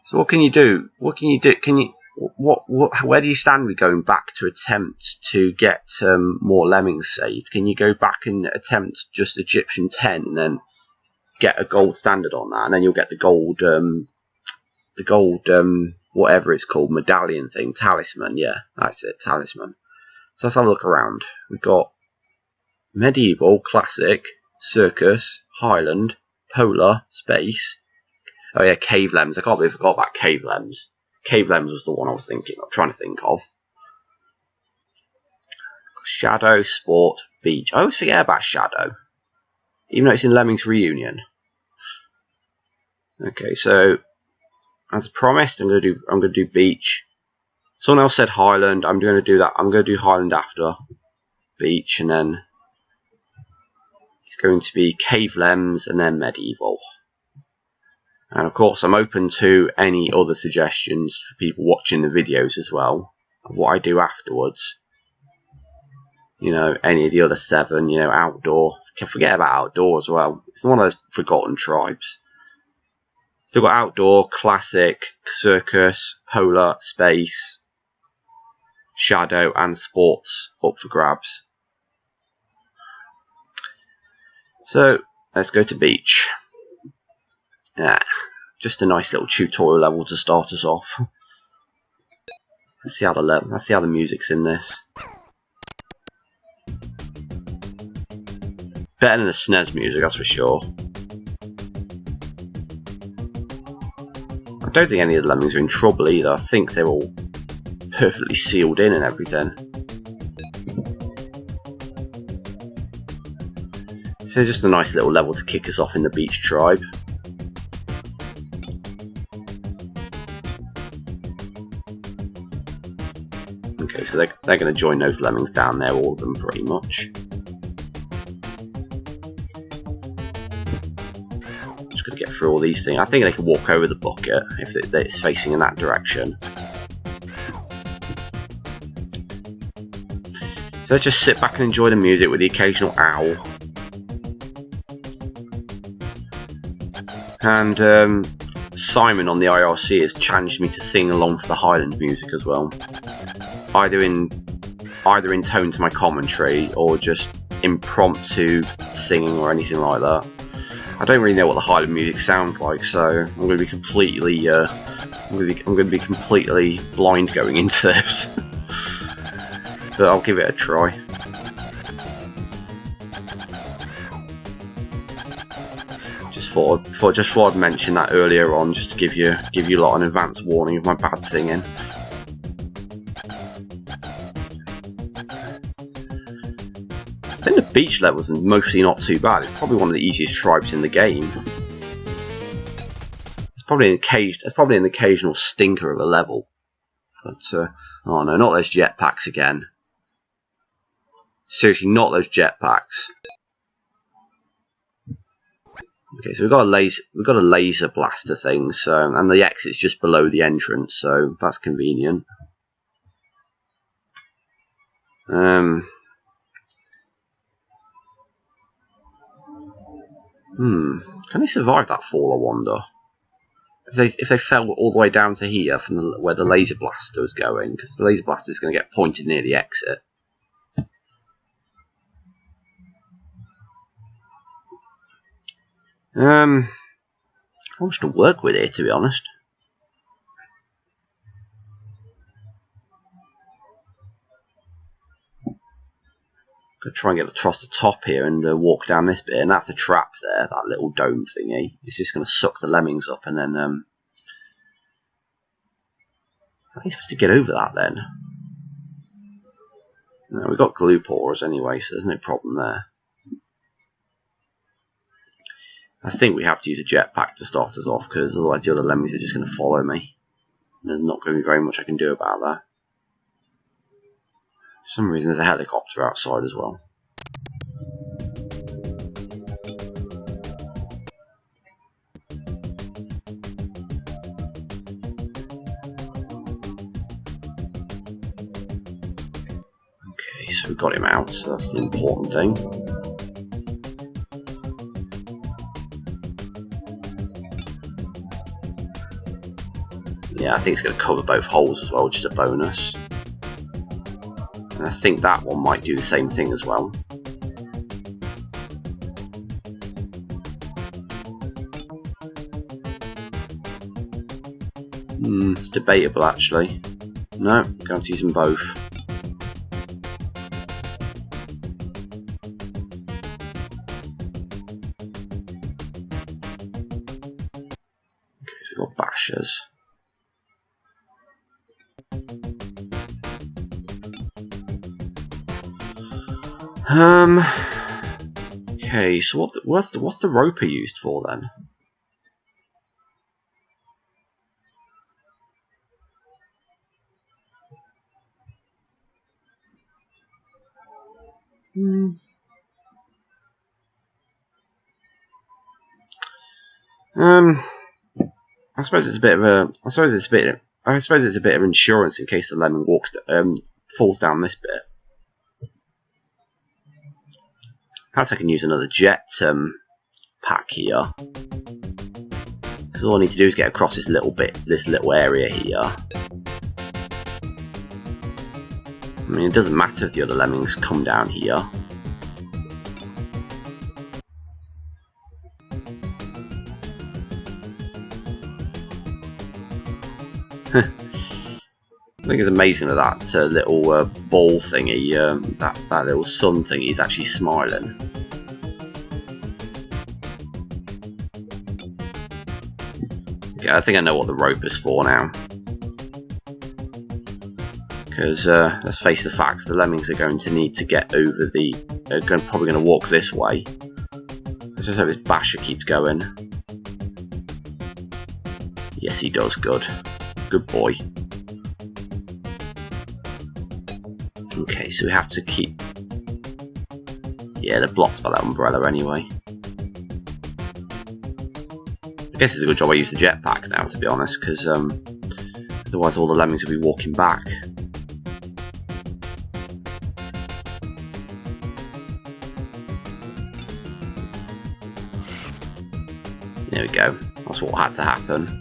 So what can you do? What can you do? Can you where do you stand with going back to attempt to get more lemmings saved? Can you go back and attempt just Egyptian 10 and then get a gold standard on that, and then you'll get the gold whatever it's called, medallion thing, talisman. Yeah, that's it, talisman. So let's have a look around. We've got medieval, classic, circus, highland, polar, space. Oh yeah, cave lems. I can't believe I forgot about cave lems. Cave lems was the one I was trying to think of. Shadow, sport, beach. I always forget about shadow, even though it's in Lemmings Reunion. Okay, so as promised, I'm gonna do beach. Someone else said highland. I'm going to do that. I'm going to do highland after beach, and then it's going to be cave lems and then medieval. And of course, I'm open to any other suggestions for people watching the videos as well of what I do afterwards. You know, any of the other 7. You know, outdoor. Can forget about outdoor as well. It's one of those forgotten tribes. Still got outdoor, classic, circus, polar, space, shadow, and sports up for grabs. So let's go to beach. Yeah, just a nice little tutorial level to start us off. Let's see how the music's in this. Better than the SNES music, that's for sure. I don't think any of the lemmings are in trouble either. I think they're all perfectly sealed in and everything. So just a nice little level to kick us off in the beach tribe. Okay, so they're going to join those lemmings down there, all of them pretty much. Just got to get through all these things. I think they can walk over the bucket if it's facing in that direction. So let's just sit back and enjoy the music with the occasional owl. And Simon on the IRC has challenged me to sing along to the Highland music as well. Either in tone to my commentary or just impromptu singing or anything like that. I don't really know what the Highland music sounds like, so I'm going to be completely blind going into this. But I'll give it a try. Just thought I'd mention that earlier on, just to give you lot an advance warning of my bad singing. I think the beach levels are mostly not too bad. It's probably one of the easiest tribes in the game. It's probably an occasional stinker of a level. But oh no, not those jetpacks again. Seriously, not those jetpacks. Okay, so we've got a laser blaster thing, so, and the exit's just below the entrance, so that's convenient. Can they survive that fall, I wonder? If they fell all the way down to here from where the laser blaster was going, because the laser blaster is going to get pointed near the exit. Not much to work with here, to be honest. Gonna try and get across the top here and walk down this bit, and that's a trap there, that little dome thingy. It's just going to suck the lemmings up, and then how are you supposed to get over that then? No, we've got glue pourers anyway, so there's no problem there. I think we have to use a jetpack to start us off, because otherwise the other lemmings are just going to follow me. There's not going to be very much I can do about that. For some reason there's a helicopter outside as well. Okay, so we got him out, so that's the important thing. Yeah, I think it's going to cover both holes as well, which is a bonus. And I think that one might do the same thing as well. It's debatable actually. No, I'm going to use them both. Okay, so we've got bashers. Okay, so what's the roper used for then? I suppose it's a bit of insurance in case the lemming falls down this bit. Perhaps I can use another jet pack here. Because all I need to do is get across this little area here. I mean, it doesn't matter if the other lemmings come down here. I think it's amazing that little ball thingy, that little sun thingy is actually smiling. Okay, I think I know what the rope is for now. Because let's face the facts, the lemmings are going to need to get over probably going to walk this way. Let's just hope this basher keeps going. Yes, he does. Good. Good boy. Okay, so we have to keep... Yeah, they're blocked by that umbrella anyway. I guess it's a good job I use the jetpack now, to be honest, because otherwise all the lemmings will be walking back. There we go. That's what had to happen.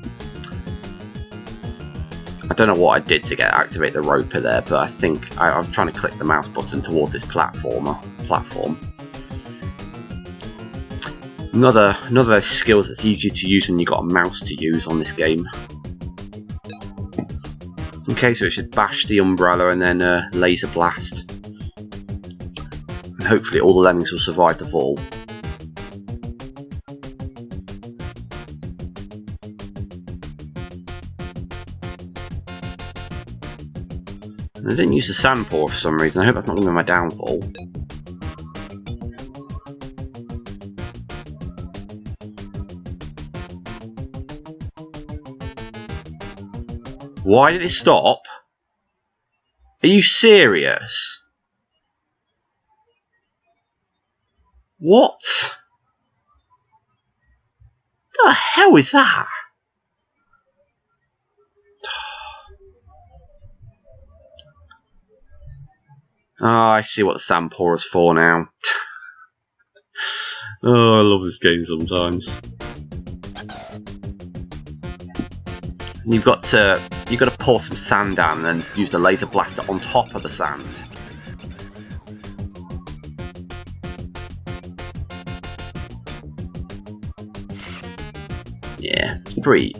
I don't know what I did to activate the roper there, but I think I was trying to click the mouse button towards this platform. Another of those skills that's easy to use when you've got a mouse to use on this game. Okay, so it should bash the umbrella and then laser blast. And hopefully all the lemmings will survive the fall. And I didn't use the sand pour for some reason. I hope that's not going to be my downfall. Why did it stop? Are you serious? What? The hell is that? Oh, I see what the sand pour is for now. Oh, I love this game sometimes. You've got to pour some sand down and then use the laser blaster on top of the sand. Yeah, that's pretty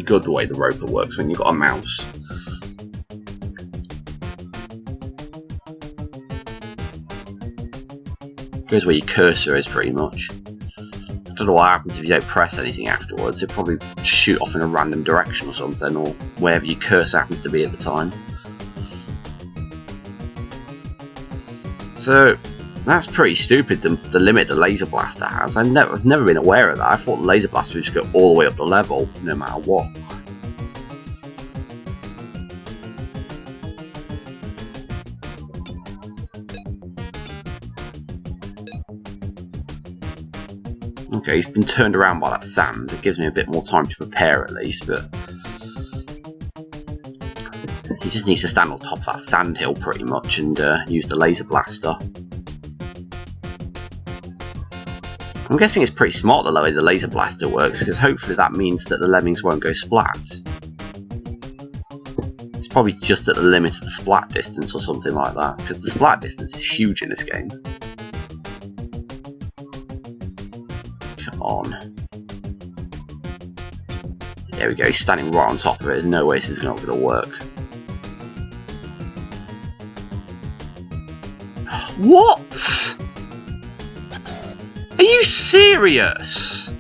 good the way the roper works when you've got a mouse. Goes where your cursor is pretty much. I don't know what happens if you don't press anything afterwards. It'll probably shoot off in a random direction or something, or wherever your cursor happens to be at the time. So that's pretty stupid, the limit the laser blaster has. I've never been aware of that. I thought the laser blaster would just go all the way up the level, no matter what. Okay, he's been turned around by that sand. It gives me a bit more time to prepare at least, but he just needs to stand on top of that sand hill pretty much and use the laser blaster. I'm guessing it's pretty smart the way the laser blaster works, because hopefully that means that the lemmings won't go splat. It's probably just at the limit of the splat distance or something like that, because the splat distance is huge in this game. Come on. There we go, he's standing right on top of it. There's no way this is not going to work. What? Are you serious?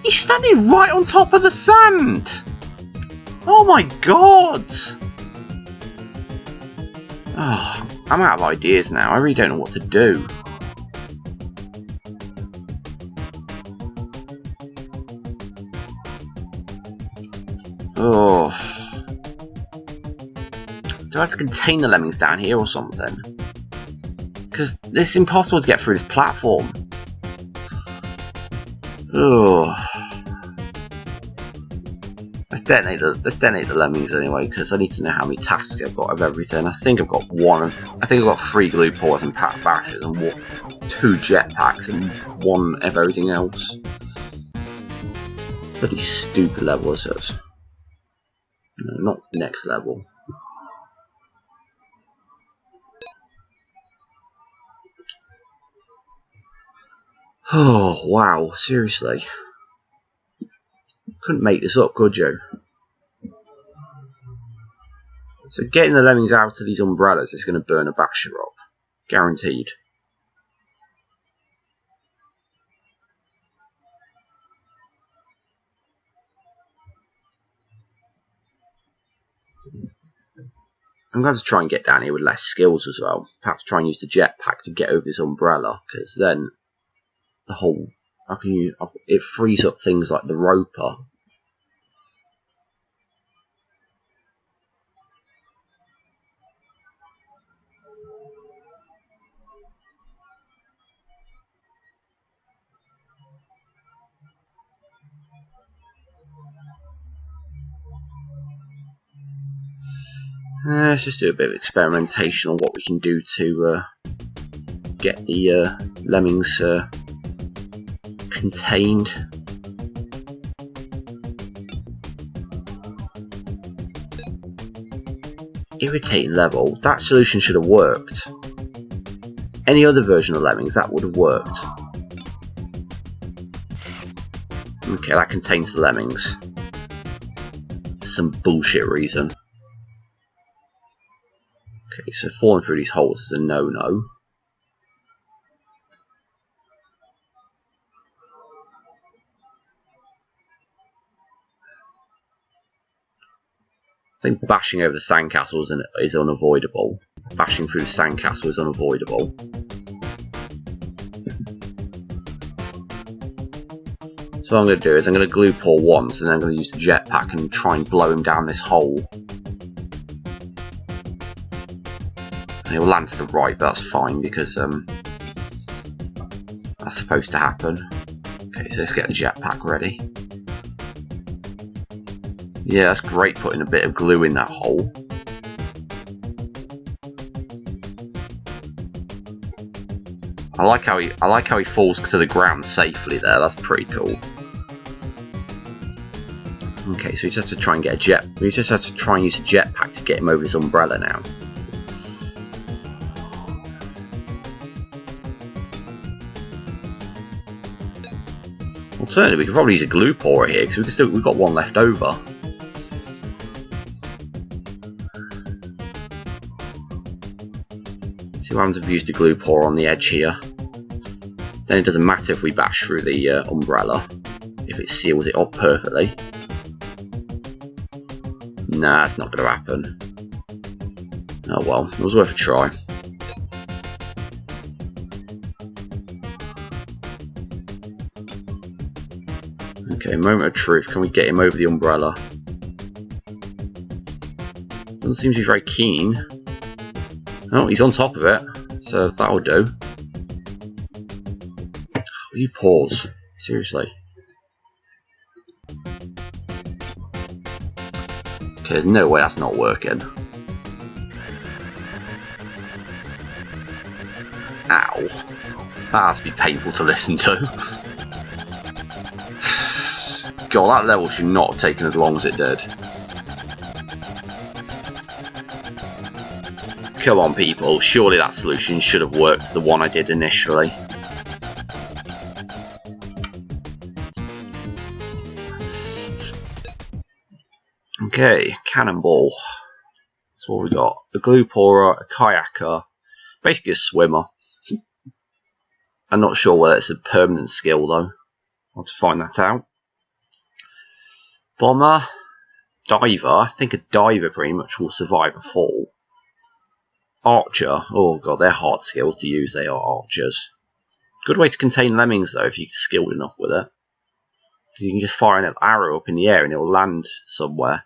He's standing right on top of the sand! Oh my god! Oh, I'm out of ideas now. I really don't know what to do. Oh. Do I have to contain the lemmings down here or something? Because it's impossible to get through this platform. Oh. Let's detonate the lemmings anyway, because I need to know how many tasks I've got of everything. I think I've got 3 glue pours and pat bashers and 2 jetpacks and 1 of everything else. Bloody stupid level is it? No, not next level. Oh wow, seriously. Couldn't make this up, could you? So getting the lemmings out of these umbrellas is going to burn a basher up. Guaranteed. I'm going to try and get down here with less skills as well. Perhaps try and use the jetpack to get over this umbrella, because then the whole... it frees up things like the roper. Let's just do a bit of experimentation on what we can do to get the lemmings contained. Irritating level. That solution should have worked. Any other version of lemmings, that would have worked. Okay, that contains the lemmings. For some bullshit reason. Okay, so falling through these holes is a no-no. I think bashing over the sandcastle is unavoidable. Bashing through the sandcastle is unavoidable. So what I'm going to do is I'm going to glue pour once, and then I'm going to use the jetpack and try and blow him down this hole. And he'll land to the right, but that's fine because that's supposed to happen. Okay, so let's get the jetpack ready. Yeah, that's great putting a bit of glue in that hole. I like how he falls to the ground safely there. That's pretty cool. Okay, so we just have to try and get we just have to try and use a jetpack to get him over this umbrella now. Alternatively, we could probably use a glue pourer here because we've got 1 left over. See what happens if we use the glue pourer on the edge here. Then it doesn't matter if we bash through the umbrella, if it seals it up perfectly. Nah, it's not going to happen. Oh well, it was worth a try. Okay, moment of truth. Can we get him over the umbrella? Doesn't seem to be very keen. Oh, he's on top of it, so that'll do. Will you pause? Seriously. Okay, there's no way that's not working. Ow. That has to be painful to listen to. God, that level should not have taken as long as it did. Come on, people. Surely that solution should have worked, the one I did initially. Okay, cannonball. That's what we got. A glue pourer, a kayaker, basically a swimmer. I'm not sure whether it's a permanent skill though. I'll have to find that out. Bomber, diver. I think a diver pretty much will survive a fall. Archer. Oh god, they're hard skills to use. They are archers. Good way to contain lemmings though if you're skilled enough with it. Because you can just fire an arrow up in the air and it will land somewhere.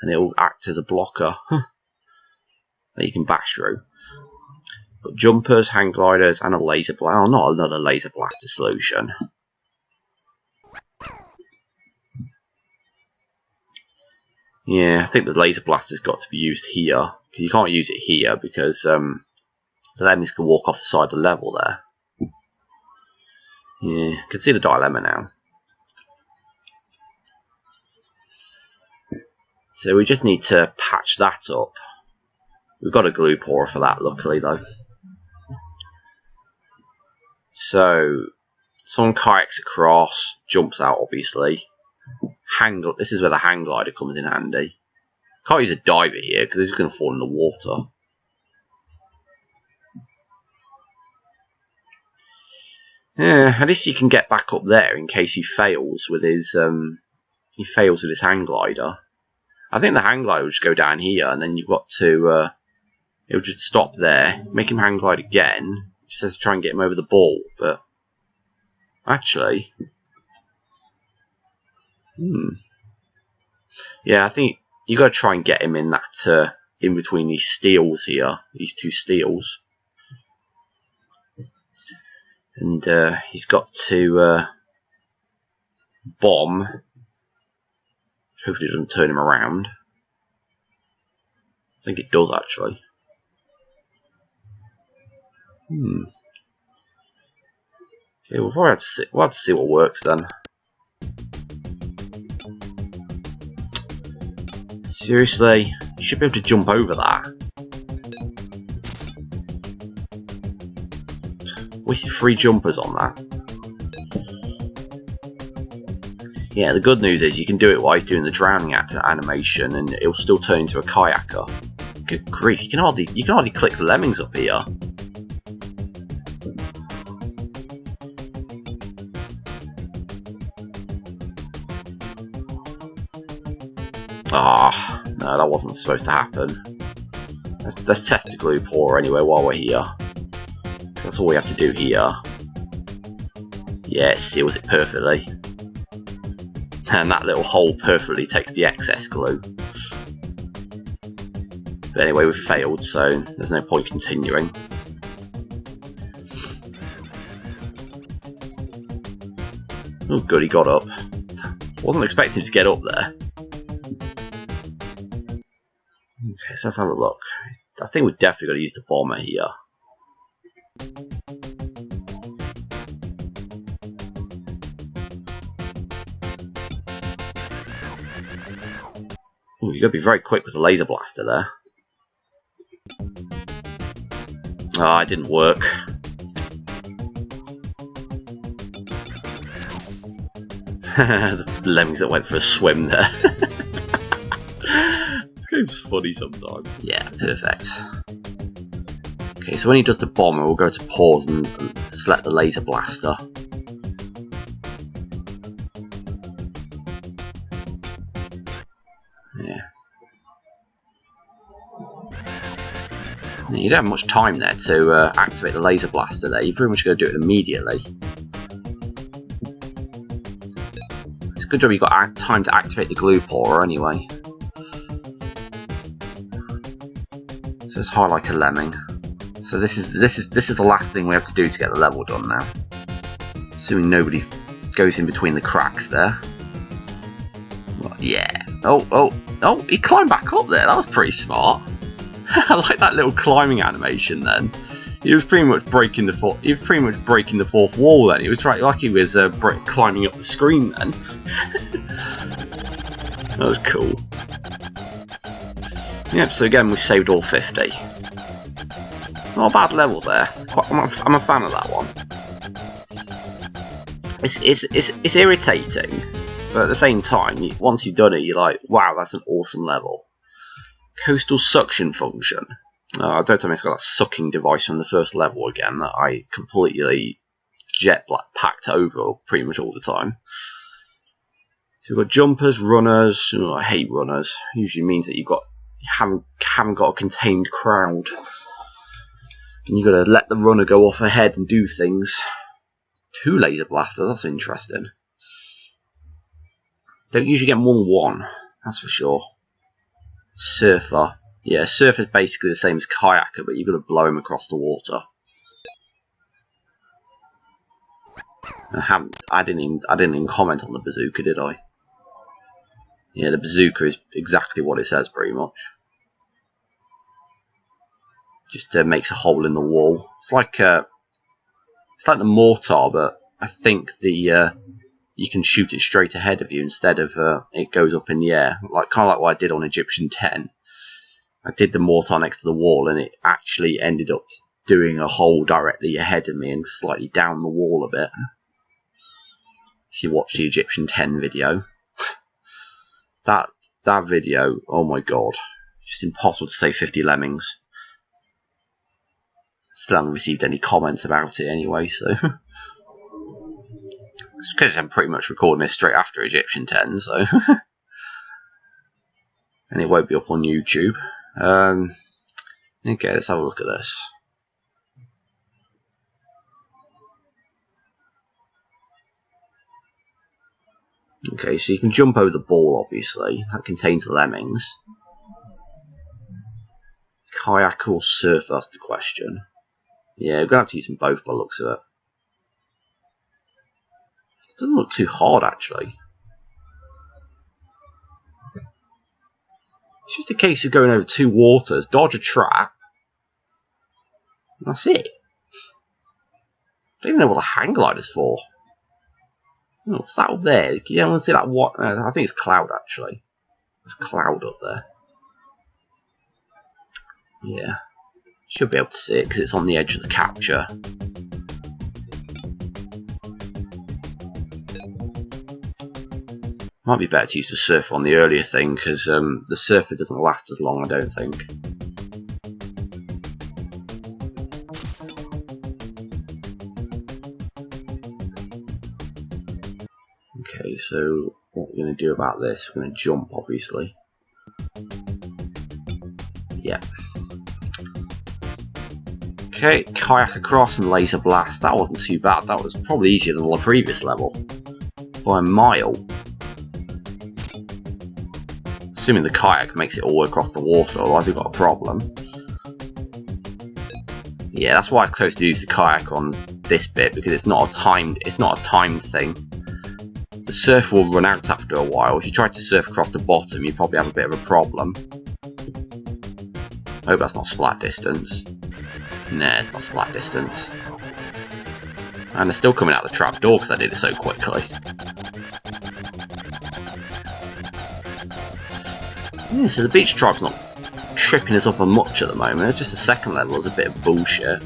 And it will act as a blocker that you can bash through. But jumpers, hang gliders, and a laser blast. Oh, not another laser blaster solution. Yeah, I think the laser blaster's got to be used here. Because you can't use it here because the lemmings can walk off the side of the level there. Yeah, you can see the dilemma now. So we just need to patch that up. We've got a glue pourer for that, luckily though. So someone kayaks across, jumps out obviously. This is where the hang glider comes in handy. Can't use a diver here because he's going to fall in the water. Yeah, at least you can get back up there in case he fails with his hang glider. I think the hang glider will just go down here, and then you've got to it'll just stop there, make him hang glide again. Just has to try and get him over the ball, but actually, yeah, I think you got to try and get him in that in between these steels here, these two steels, and he's got to bomb. Hopefully it doesn't turn him around. I think it does actually. Okay, we'll probably have to see what works then. Seriously, you should be able to jump over that. Wasted 3 jumpers on that. Yeah, the good news is you can do it while he's doing the drowning animation, and it'll still turn into a kayaker. Good grief! You can hardly click the lemmings up here. Ah, no, that wasn't supposed to happen. Let's test the glue pourer anyway while we're here. That's all we have to do here. Yeah, it seals it perfectly. And that little hole perfectly takes the excess glue. But anyway, we've failed, so there's no point continuing. Oh good, he got up. Wasn't expecting to get up there. Okay, so let's have a look. I think we've definitely got to use the bomber here. Ooh, you've got to be very quick with the laser blaster there. Ah, it didn't work. The lemmings that went for a swim there. This game's funny sometimes. Yeah, perfect. Okay, so when he does the bomber, we'll go to pause and select the laser blaster. Yeah. You don't have much time there to activate the laser blaster there. You've pretty much got to do it immediately. It's a good job you've got time to activate the glue pourer anyway. So let's highlight a lemming. So this is the last thing we have to do to get the level done now. Assuming nobody goes in between the cracks there. Well, yeah. Oh, he climbed back up there. That was pretty smart. I like that little climbing animation then. He was pretty much breaking the fourth wall. Then he was like he was climbing up the screen. Then that was cool. Yep. So again, we saved all 50. Not a bad level there. I'm a fan of that one. It's irritating, but at the same time, once you've done it, you're like, wow, that's an awesome level. Coastal suction function. I don't tell me it's got that sucking device from the first level again that I completely packed over pretty much all the time. So we've got jumpers, runners. Oh, I hate runners. Usually means that you haven't got a contained crowd, and you've got to let the runner go off ahead and do things. 2 laser blasters. That's interesting. Don't usually get more than 1. That's for sure. Surfer. Yeah, surfer is basically the same as kayaker, but you've got to blow him across the water. I didn't even comment on the bazooka, did I? Yeah, the bazooka is exactly what it says, pretty much. Just makes a hole in the wall. It's like the mortar, but I think you can shoot it straight ahead of you instead of it goes up in the air, kind of like what I did on Egyptian 10. I did the mortar next to the wall, and it actually ended up doing a hole directly ahead of me and slightly down the wall a bit. If you watch the Egyptian 10 video, that video, oh my god, just impossible to say 50 lemmings. Still haven't received any comments about it anyway, so it's because I'm pretty much recording this straight after Egyptian 10, so and it won't be up on YouTube. Okay, let's have a look at this. Okay, so you can jump over the ball, obviously. That contains the lemmings. Kayak or surf, that's the question. Yeah, we're going to have to use them both by the looks of it. It doesn't look too hard, actually. It's just a case of going over 2 waters, dodge a trap, and that's it. I don't even know what the hang glider's for. Oh, what's that up there? You don't want to see that? What? I think it's cloud, actually. There's cloud up there. Yeah. Should be able to see it because it's on the edge of the capture. Might be better to use the surfer on the earlier thing because the surfer doesn't last as long, I don't think. Okay, so what we're going to do about this, we're going to jump, obviously. Yeah. Okay, kayak across and laser blast. That wasn't too bad. That was probably easier than the previous level. By a mile. Assuming the kayak makes it all across the water, otherwise we've got a problem. Yeah, that's why I chose to use the kayak on this bit, because it's not a timed thing. The surf will run out after a while. If you try to surf across the bottom, you probably have a bit of a problem. I hope that's not splat distance. Nah, it's not splat distance. And they're still coming out the trap door because I did it so quickly. Yeah, so the beach tribe's not tripping us up on much at the moment. It's just the second level is a bit of bullshit.